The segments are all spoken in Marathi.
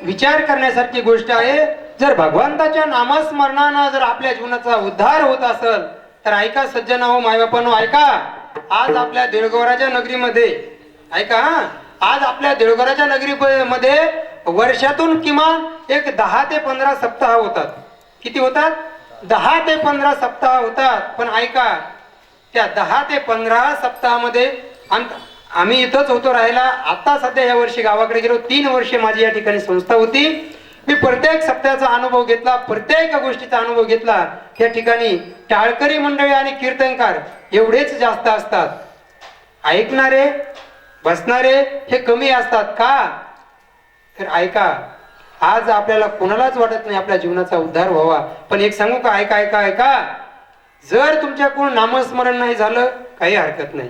विचार करण्यासारखी गोष्ट आहे. जर भगवंताच्या नामस्मरणानं जर आपल्या जीवनाचा उद्धार होत असेल तर ऐका सज्जन हो, मायबापांनो ऐका. आज आपल्या देवघराच्या नगरीमध्ये ऐका, आज आपल्या देवघराच्या नगरीमध्ये वर्षातून किमान एक 10 ते 15 सप्ताह होतात. किती होतात? 10 ते 15 सप्ताह होतात. पण ऐका, त्या 10 ते 15 सप्ताहामध्ये आम्ही इथंच होतो राहायला. आता सध्या या वर्षी गावाकडे गेलो. 3 वर्षे माझी या ठिकाणी संस्था होती. मी प्रत्येक सप्ताहाचा अनुभव घेतला, प्रत्येक गोष्टीचा अनुभव घेतला. त्या ठिकाणी टाळकरी मंडळी आणि कीर्तनकार एवढेच जास्त असतात. ऐकणारे बसणारे हे कमी असतात. का? तर ऐका, आज आपल्याला कोणालाच वाटत नाही आपल्या जीवनाचा उद्धार व्हावा. पण एक सांगू का? ऐका ऐका ऐका, जर तुमच्याकडून नामस्मरण नाही झालं काही हरकत नाही.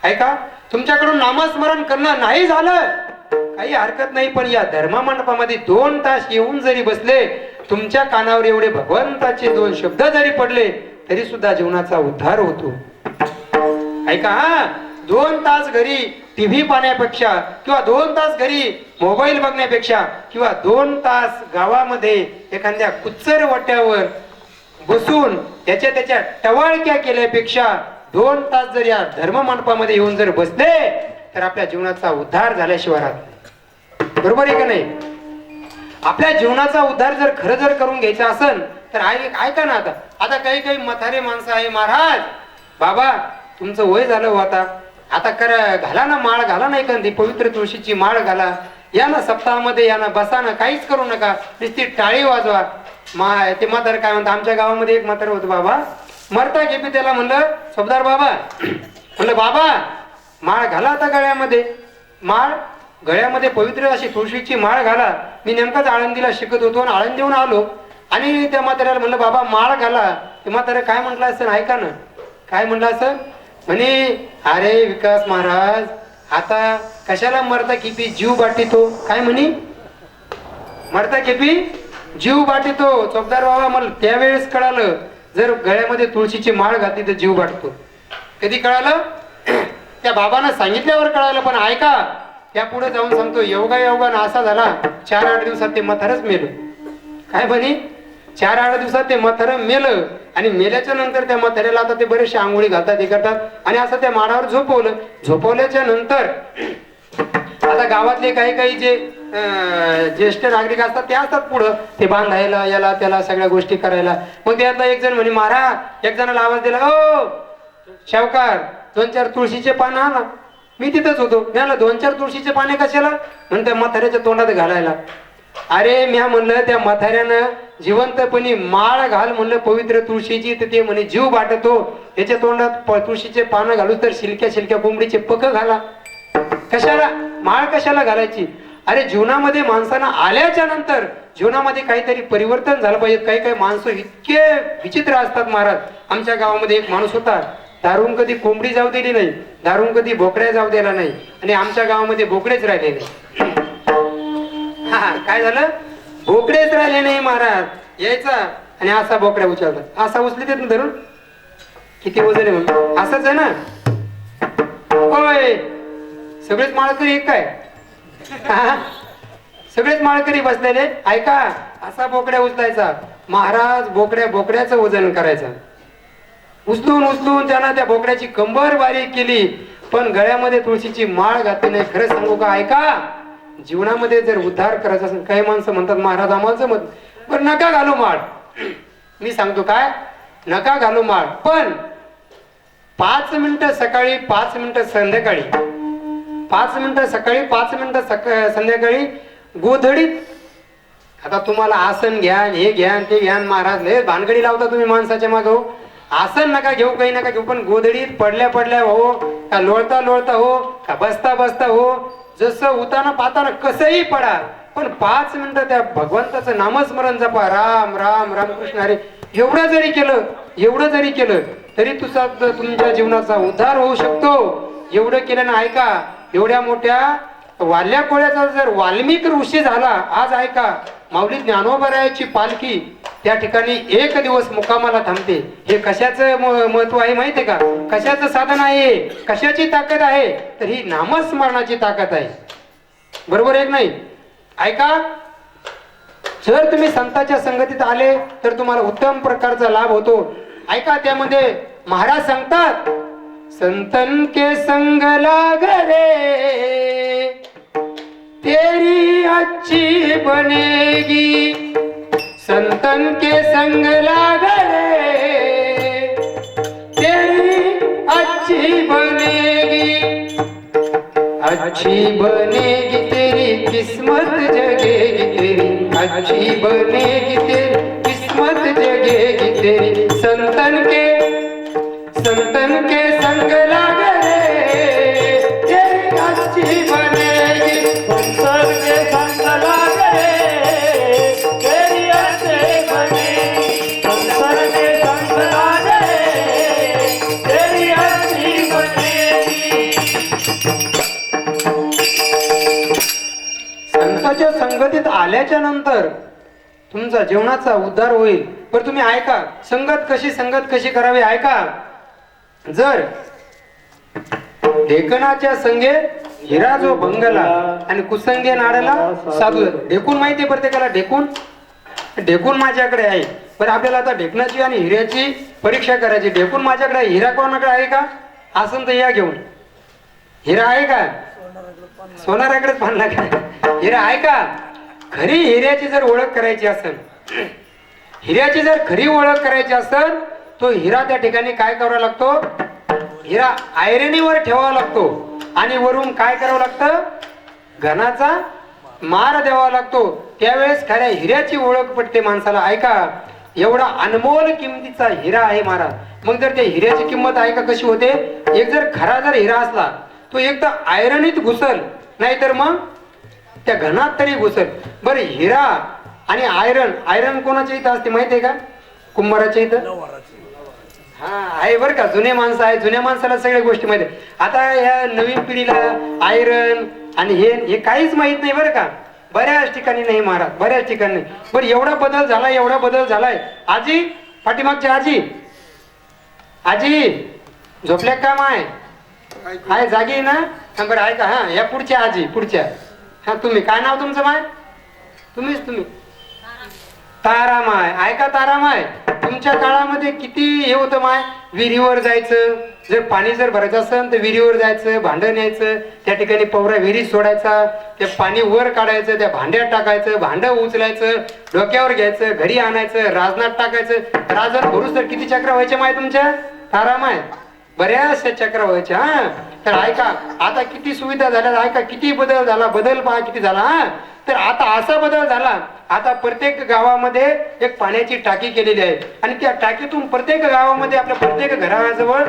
ऐका, तुमच्याकडून नामस्मरण करणं नाही झालं काही हरकत नाही. पण या धर्ममंडपामध्ये 2 तास येऊन जरी बसले, तुमच्या कानावर एवढे भगवंताचे 2 शब्द जरी पडले तरी सुद्धा जीवनाचा उद्धार होतो. ऐका, हा 2 तास घरी टीव्ही पाहण्यापेक्षा किंवा 2 तास घरी मोबाईल बघण्यापेक्षा किंवा 2 तास गावामध्ये एखाद्या कुच्चर वाट्यावर बसून त्याच्या टवाळक्या केल्यापेक्षा 2 तास जर या धर्ममंडपामध्ये येऊन जर बसले तर आपल्या जीवनाचा उद्धार झाल्याशिवाय राहत नाही. बरोबर आहे का नाही? आपल्या जीवनाचा उद्धार जर खरं जर करून घ्यायचा असेल तर ऐका ना, आता काही काही म्हातारे माणसं आहे, महाराज बाबा तुमचं वय झालं हो, आता करा, घाला ना माळ, घाला ना एखादी पवित्र तुळशीची माळ घाला, या ना सप्ताहामध्ये, या ना बसा ना, काहीच करू नका, नुसती टाळी वाजवा. ते म्हातारे काय म्हणतात, आमच्या गावामध्ये एक म्हातारे होतं बाबा, मरता घेपी त्याला म्हणलं सबदार बाबा, म्हणलं बाबा माळ घाला आता गळ्यामध्ये, माळ गळ्यामध्ये पवित्र अशी तुळशीची माळ घाला. मी नेमकाच आळंदीला शिकत होतो आणि आळंदीहून आलो आणि त्या म्हाताऱ्याला म्हणलं बाबा माळ घाला. ते म्हातारे काय म्हटलं असं ऐका ना, काय म्हणलं असं म्हणे, अरे विकास महाराज आता कशाला मरता किपी जीव बाटितो. काय म्हणे, मरता किपी जीव बाटितो. चौकदार बाबा मला त्यावेळेस कळालं, जर गळ्यामध्ये तुळशीची माळ घातली तर जीव बाटतो. कधी कळालं? त्या बाबांना सांगितल्यावर कळालं. पण ऐका, त्या पुढे जाऊन सांगतो, योगा असा झाला 4-8 दिवसात ते म्हातारच मेलं. काय म्हणे, 4-8 दिवसात ते म्हातारं मेलं. आणि मेल्याच्या नंतर त्या म्हाताऱ्याला आता ते बरेचसे आंघोळी घालतात, हे करतात आणि असं त्या माडावर झोपवलं. झोपवल्याच्या नंतर आता गावातले काही काही जे ज्येष्ठ नागरिक असतात ते असतात पुढं, ते बांधायला याला त्याला सगळ्या गोष्टी करायला. मग त्यातला एक जण म्हणे, महाराज एक जणाला आवाज दिला, ओ शावकार 2-4 तुळशीचे पानं आणा. मी तिथंच होतो. मी 2-4 तुळशीचे पाने कशाला? म्हणते म्हाताऱ्याच्या तोंडात घालायला. अरे म्या म्हणलं त्या म्हाताऱ्यानं जिवंतपणी माळ घाल म्हणलं पवित्र तुळशीची, तर ते म्हणे जीव बाटतो, त्याच्या तोंडात तुळशीचे पानं घालू तर शिलक्या कोंबडीचे पक घाला. कशाला माळ कशाला घालायची? अरे जीवनामध्ये माणसांना आल्याच्या नंतर जीवनामध्ये काहीतरी परिवर्तन झालं पाहिजे. काही काही माणसं इतके विचित्र असतात महाराज. आमच्या गावामध्ये एक माणूस होता, दारून कधी कोंबडी जाऊ दिली नाही, दारून कधी बोकड्या जाऊ दिला नाही आणि आमच्या गावामध्ये बोकडेच राहिले नाही. हा काय झालं? बोकडेच राहिले नाही महाराज. यायचा आणि असा बोकड्या उचलतात, असा उचली देत ना धरून. किती वजन आहे म्हणून असंच आहे ना. होय, सगळेच माळकरी एक काय? सगळेच माळकरी बसलेले. ऐका, असा बोकड्या उचलायचा महाराज. बोकड्याचं वजन करायचं. उचलून उचलून त्यानं त्या बोकड्याची कंबर बारीक केली, पण गळ्यामध्ये तुळशीची माळ घातली नाही. खरं सांगू का? ऐका, जीवनामध्ये जर उद्धार करायचा असेल, काही माणसं म्हणतात महाराज आम्हाला मत पण नका घालू माळ. मी सांगतो काय, नका घालू माळ, पण 5 मिनिटं सकाळी, 5 मिनिटं संध्याकाळी, 5 मिनिटं सकाळी, 5 मिनिटं संध्याकाळी गोधडीत. आता तुम्हाला आसन घ्या, हे घ्या, ते घ्या, महाराज लय भानगडी लावता तुम्ही माणसाच्या मागं. हो, आसन नका घेऊ, काही नका घेऊ, पण गोधडीत पडल्या पडल्या हो, का लोळता लोळता हो, का बसता बसता हो, जसं उताना पाताना कसंही पडा, पण 5 मिनिटं त्या भगवंताचं नामस्मरण जपा. राम राम रामकृष्ण हरे. एवढं जरी केलं तरी तुमच्या जीवनाचा उद्धार होऊ शकतो. एवढं केलं ना. ऐका, एवढ्या मोठ्या वाल्या कोळ्याचा जर वाल्मिक ऋषी झाला, आज ऐका, माऊली ज्ञानोबरायाची पालखी त्या ठिकाणी 1 दिवस मुक्कामाला थांबते. हे कशाचं महत्व आहे माहितीये का? कशाचं साधन आहे? कशाची ताकद आहे? तर ही नामस्मरणाची ताकद आहे. बरोबर आहे नाही? ऐका, जर तुम्ही संतांच्या संगतीत आले तर तुम्हाला उत्तम प्रकारचा लाभ होतो. ऐका, त्यामध्ये महाराज सांगतात, संतन के संग लाग रे तेरी अच्छी बनेगी. संतन के संग लाग रे तेरी अच्छी बनेगी. अच्छी बनेगी तेरी किस्मत जगेगी तेरी. अच्छी बनेगी तेरी किस्मत जगेगी तेरी. संतन के संग लाग रे तेरी अच्छी बनेगी. संतन के संग लाग रे तेरी अच्छी बनेगी. संतन के संग लाग रे तेरी अच्छी बनेगी. संतांच्या संगतीत आल्याच्या नंतर तुमचा जीवनाचा उद्धार होईल. पण तुम्ही ऐका, संगत कशी करावी. ऐका, जर ढेकणाच्या संगे हिरा जो भंगला आणि कुसंगे नाड्याला साधू. ढेकून माहिती आहे प्रत्येकाला? ढेकून माझ्याकडे आहे. पण आपल्याला आता ढेकणाची आणि हिऱ्याची परीक्षा करायची. ढेकून माझ्याकडे आहे, हिरा कोणाकडे आहे का? असं तर या घेऊन. हिरा आहे का? सोनाराकडेच बांधला का? हिरा आहे का? खरी हिऱ्याची जर ओळख करायची असेल, हिऱ्याची जर खरी ओळख करायची असेल, तो हिरा त्या ठिकाणी काय करावा लागतो? हिरा आयरणीवर ठेवावा लागतो आणि वरून काय करावं लागतं? घनाचा मार द्यावा लागतो. त्यावेळेस खऱ्या हिऱ्याची ओळख पडते माणसाला. ऐका, एवढा अनमोल किमतीचा हिरा आहे महाराज. मग जर त्या हिऱ्याची किंमत ऐका कशी होते. एक जर खरा हिरा असला, तो एकदा आयरणीत घुसल, नाहीतर मग त्या घनात तरी घुसल. बरं, हिरा आणि आयरन कोणाच्या इथं असते माहितीये का? कुंभाराच्या इथं. हा आहे बरं का, जुने माणसं आहे, जुन्या माणसाला सगळ्या गोष्टी माहिती आहे. आता या नवीन पिढीला आयरन आणि हे काहीच माहित नाही बरं का. बऱ्याच ठिकाणी नाही महाराज, बऱ्याच ठिकाणी नाही. बरं, एवढा बदल झालाय. आजी, पाठीमागची आजी झोपल्या का माय? हाय, जागी ना? बरं ऐका, हा या पुढच्या आजी, पुढच्या. हा, तुम्ही काय नाव तुमचं माय? तुम्ही तारामाय. ऐका तारामाय, तुमच्या काळामध्ये किती हे होतं माय? विहिरीवर जायचं, जर पाणी भरायचं असेल तर विहिरीवर जायचं, भांडं न्यायचं, त्या ठिकाणी पवरा विहिरीत सोडायचा, ते पाणी वर काढायचं, त्या भांड्यात टाकायचं, भांडं उचलायचं, डोक्यावर घ्यायचं, घरी आणायचं, राजनात टाकायचं. राजन भरूस तर किती चक्र व्हायचे माय तुमच्या? तारामाय, बऱ्याचशा चक्र व्हायच्या. हा, तर ऐका, आता किती सुविधा झाल्या. ऐका, किती बदल झाला. बदल पहा किती झाला. हा, तर आता असा बदल झाला, आता प्रत्येक गावामध्ये एक पाण्याची टाकी केलेली आहे आणि त्या टाकीतून प्रत्येक गावामध्ये, आपल्या प्रत्येक घराजवळ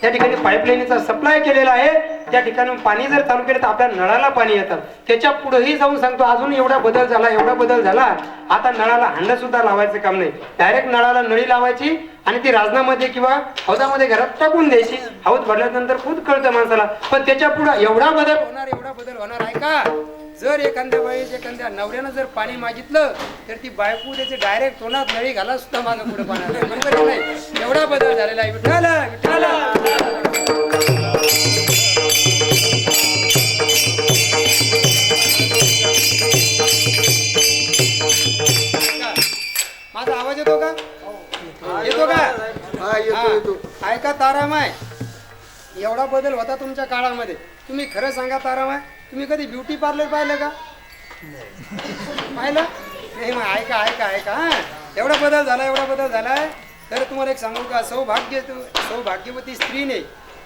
त्या ठिकाणी पाईपलाईनचा सप्लाय केलेला आहे. त्या ठिकाणी पाणी जर चालू केलं तर आपल्या नळाला पाणी येतं. त्याच्या पुढेही जाऊन सांगतो, अजून एवढा बदल झाला. आता नळाला हांड सुद्धा लावायचं काम नाही. डायरेक्ट नळाला नळी लावायची आणि ती राजनामध्ये किंवा हौदामध्ये घरात टाकून द्यायची. हौद भरल्यानंतर खूप कळतं माणसाला. पण त्याच्या पुढे एवढा बदल होणार. ऐका, जर एखाद्या वेळेस एखाद्या नवऱ्यानं जर पाणी मागितलं तर ती बायको त्याचे डायरेक्ट तोंडात नळी घाला सुद्धा मागं पुढे पाण्याला, बरोबर आहे नाही? एवढा बदल झालेला आहे. विठ्ठला विठ्ठला. माझा आवाज येतो का? येतो का? हा, ऐका तारामाय, एवढा बदल होता तुमच्या काळामध्ये. तुम्ही खरं सांगा तारामाय, तुम्ही कधी ब्युटी पार्लर पाहिलं का? पाहिलं नाही? मग ऐका ऐका ऐका, हा एवढा बदल झाला, एवढा बदल झालाय. तर तुम्हाला एक सांगू का, सौभाग्यवती स्त्रीने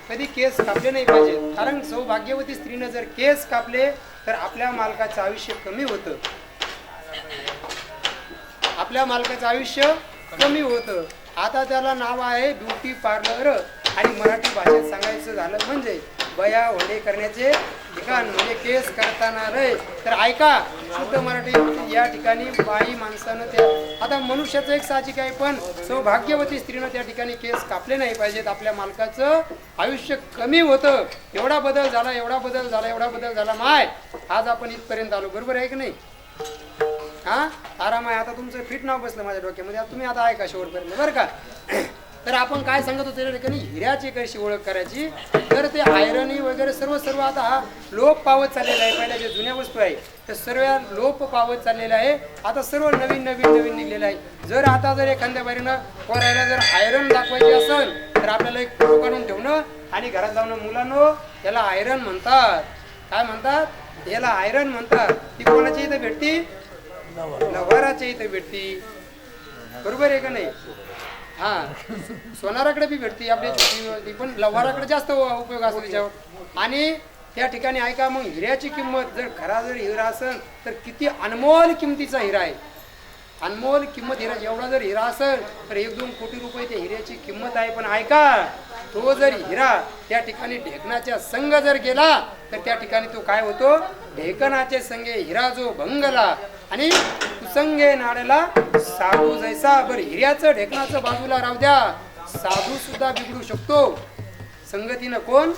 कधी केस कापले नाही पाहिजे. कारण सौभाग्यवती स्त्रीने जर केस कापले तर आपल्या मालकाचं आयुष्य कमी होतं, आपल्या मालकाचं आयुष्य कमी होतं. आता त्याला नाव आहे ब्युटी पार्लर, आणि मराठी भाषेत सांगायचं झालं म्हणजे बया होणे करण्याचे ठिकाण, म्हणजे केस करताना रे. तर ऐका, शुद्ध मराठी या ठिकाणी बाई माणसानं त्या, आता मनुष्याचं एक साहजिक आहे, पण सौभाग्यवती स्त्रीनं त्या ठिकाणी केस कापले नाही पाहिजेत. आपल्या मालकाचं आयुष्य कमी होतं. एवढा बदल झाला, एवढा बदल झाला, एवढा बदल झाला माय, आज आपण इथपर्यंत आलो. बरोबर आहे की नाही? हा आराम आहे. आता तुमचं फिट नाव बसलं माझ्या डोक्यामध्ये. आता तुम्ही आता ऐका शेवटपर्यंत, बरं का? तर आपण काय सांगत होतो त्या ठिकाणी, हिऱ्याची कशी ओळख करायची, तर ते आयरनी वगैरे सर्व आता हा लोप पावत चाललेला आहे. पहिल्या जे जुन्या वस्तू आहे ते सर्व लोप पावत चाललेला आहे. आता सर्व नवीन निघलेलं आहे. जर आता जर एखाद्या बारीनं पोरायला जर आयरन दाखवायची असेल तर आपल्याला एक फोटो काढून ठेवणं आणि घरात जाऊन, मुलांनो याला आयरन म्हणतात. काय म्हणतात? याला आयरन म्हणतात. ती कोणाच्या इथं भेटती? लवाराच्या इथे भेटती. बरोबर आहे का नाही? हा, सोनाराकडे बी भेटती आपल्या छोटी, पण लवाराकडे जास्त उपयोग असतो त्याच्यावर. आणि त्या ठिकाणी ऐका, मग हिऱ्याची किंमत, जर खरा जर हिरा असेल तर किती अनमोल किमतीचा हिरा आहे. अनमोल किंमत हिरा, एवढा जर हिरा असेल तर 1-2 कोटी रुपये त्या हिऱ्याची किंमत आहे. पण ऐका, तो जर हिरा त्या ठिकाणी ढेकणाच्या संघ जर गेला तर त्या ठिकाणी तो काय होतो? ढेकणाचे संगे हिरा जो भंगला आणि कुसंगे नाड्याला साधू जैसा. बरं, हिऱ्याचं ढेकणाचं बाजूला राहू द्या, साधू सुद्धा बिघडू शकतो. संगतीनं कोण?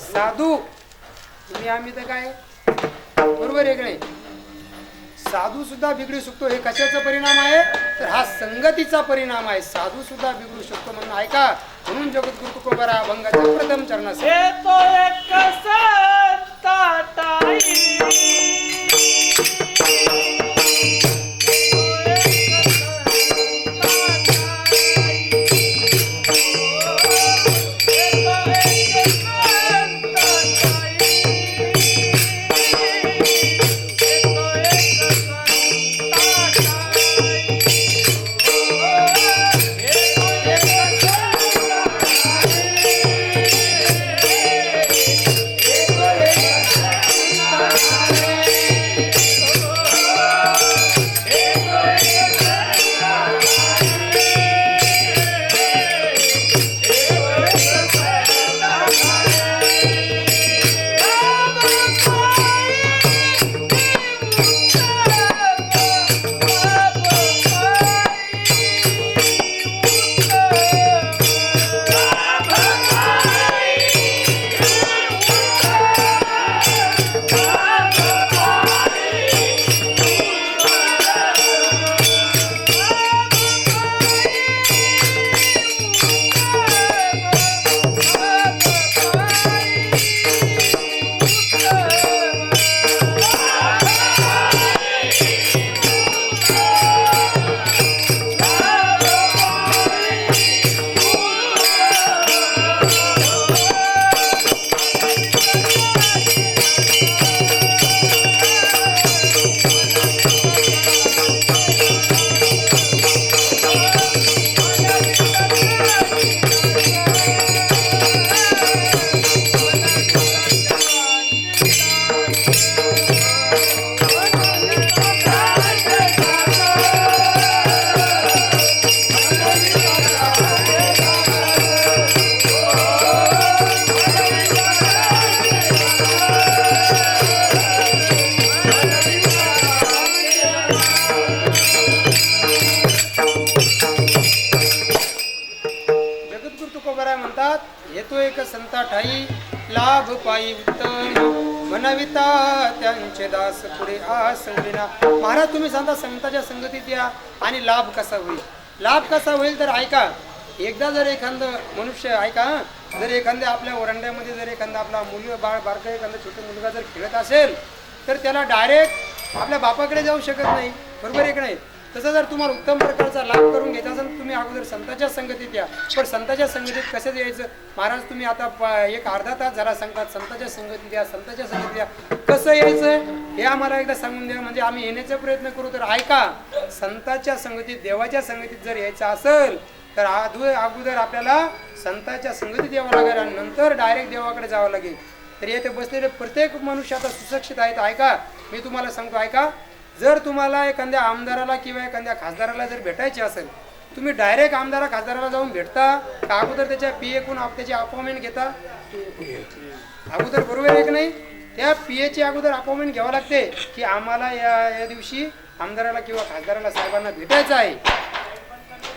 साधू. तुम्ही आम्ही तर काय, बरोबर आहे की नाही? साधू सुद्धा बिघडू शकतो. हे कशाचा परिणाम आहे? तर हा संगतीचा परिणाम आहे. साधू सुद्धा बिघडू शकतो. म्हणून ऐका, म्हणून जगद्गुरु तुकोबरा भंगाच्या प्रथम चरणास येतो एक संत ताई, येतो एक संता ठाई लाभ पायी उत्तम मनविता त्यांचे दास पुढे आसविना. महाराज तुम्ही सांगता संतांच्या संगतीत या आणि लाभ कसा होईल. लाभ कसा होईल तर ऐका. एकदा जर एखादं मनुष्य ऐका, जर एखाद्या आपल्या ओरंड्यामध्ये जर एखादा आपला बाळ बारका एखादा छोटा मुलगा जर खेळत असेल तर त्याला डायरेक्ट आपल्या बापाकडे जाऊ शकत नाही, बरोबर आहे की नाही. तसं जर तुम्हाला उत्तम प्रकारचा लाभ करून घ्यायचा असेल तर तुम्ही अगोदर संतांच्या संगतीत या. पण संतांच्या संगतीत कसं यायचं महाराज तुम्ही आता एक अर्धा तास जरा सांगतात संतांच्या संगतीत या, संतांच्या संगतीत या. कसं यायचं हे आम्हाला एकदा सांगून द्या, म्हणजे आम्ही येण्याचा प्रयत्न करू. तर ऐका, संतांच्या संगतीत देवाच्या संगतीत जर यायचं असेल तर अगोदर आपल्याला संतांच्या संगतीत यावं लागेल आणि नंतर डायरेक्ट देवाकडे जावं लागेल. तर येथे बसलेले प्रत्येक मनुष्य आता सुशिक्षित आहेत. ऐका, मी तुम्हाला सांगतो ऐका. जर तुम्हाला एखाद्या आमदाराला किंवा एखाद्या खासदाराला जर भेटायचे असेल, तुम्ही डायरेक्ट आमदारा खासदाराला जाऊन भेटता का अगोदर त्याच्या PA कडून त्याची अपॉइंटमेंट घेता अगोदर, बरोबर आहे की नाही. त्या PA ची अगोदर अपॉइंटमेंट घ्यावं लागते की आम्हाला या दिवशी आमदाराला किंवा खासदाराला साहेबांना भेटायचं आहे.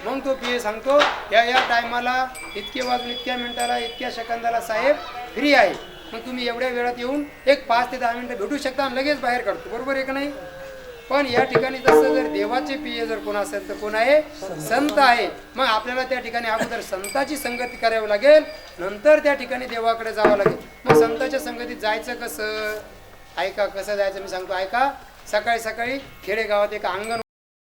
मग तो PA सांगतो या टायमाला इतके वाजून इतक्या मिनिटाला इतक्या सेकंदाला साहेब फ्री आहे. मग तुम्ही एवढ्या वेळात येऊन एक 5 ते 10 मिनिटं भेटू शकता आणि लगेच बाहेर काढतो, बरोबर आहे का नाही. पण या ठिकाणी तसं जर देवाचे PA जर कोण असेल तर कोण आहे, संत आहे. मग आपल्याला त्या ठिकाणी अगोदर संतांची संगती करावी लागेल, नंतर त्या ठिकाणी देवाकडे जावं लागेल. मग संतांच्या संगतीत जायचं कसं ऐका, कसं जायचं मी सांगतो ऐका. सकाळी सकाळी खेडेगावात एक अंगण